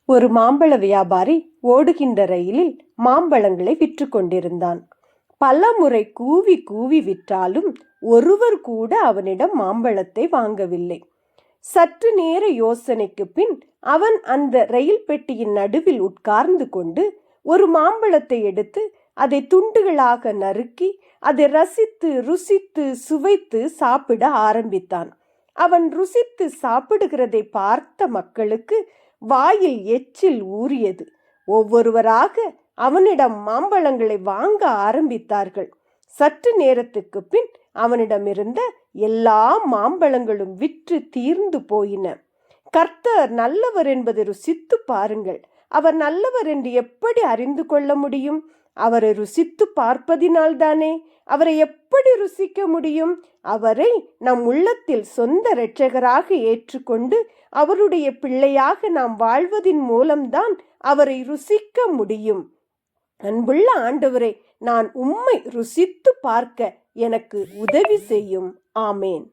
ஒரு மாம்பழ வியாபாரி ஓடுகின்ற ரயிலில் மாம்பழங்களை விற்று கொண்டிருந்தான். பல முறை கூவி கூவி விற்றாலும் ஒருவர் கூட அவனிடம் மாம்பழத்தை வாங்கவில்லை. சற்று நேர யோசனைக்கு பின் அவன் அந்த ரயில் பெட்டியின் நடுவில் உட்கார்ந்து கொண்டு ஒரு மாம்பழத்தை எடுத்து அதை துண்டுகளாக நறுக்கி அதை ரசித்து ருசித்து சுவைத்து சாப்பிட ஆரம்பித்தான். அவன் ருசித்து சாப்பிடுகிறதை பார்த்த மக்களுக்கு வாயில் எச்சில் ஊறியது. ஒவ்வொருவராக அவனிடம் மாம்பழங்களை வாங்க ஆரம்பித்தார்கள். சற்று நேரத்துக்கு பின் அவனிடமிருந்த எல்லா மாம்பழங்களும் விற்று தீர்ந்து போயின. கர்த்தர் நல்லவர் என்பதை ருசித்து பாருங்கள். அவர் நல்லவர் என்று எப்படி அறிந்து கொள்ள முடியும்? அவரை ருசித்து பார்ப்பதினால்தானே. அவரை எப்படி ருசிக்க முடியும்? அவரை நம் உள்ளத்தில் சொந்த இரட்சகராக ஏற்றுக்கொண்டு அவருடைய பிள்ளையாக நாம் வாழ்வதின் மூலம்தான் அவரை ருசிக்க முடியும். அன்புள்ள ஆண்டவரே, நான் உம்மை ருசித்து பார்க்க எனக்கு உதவி செய்யும். ஆமேன்.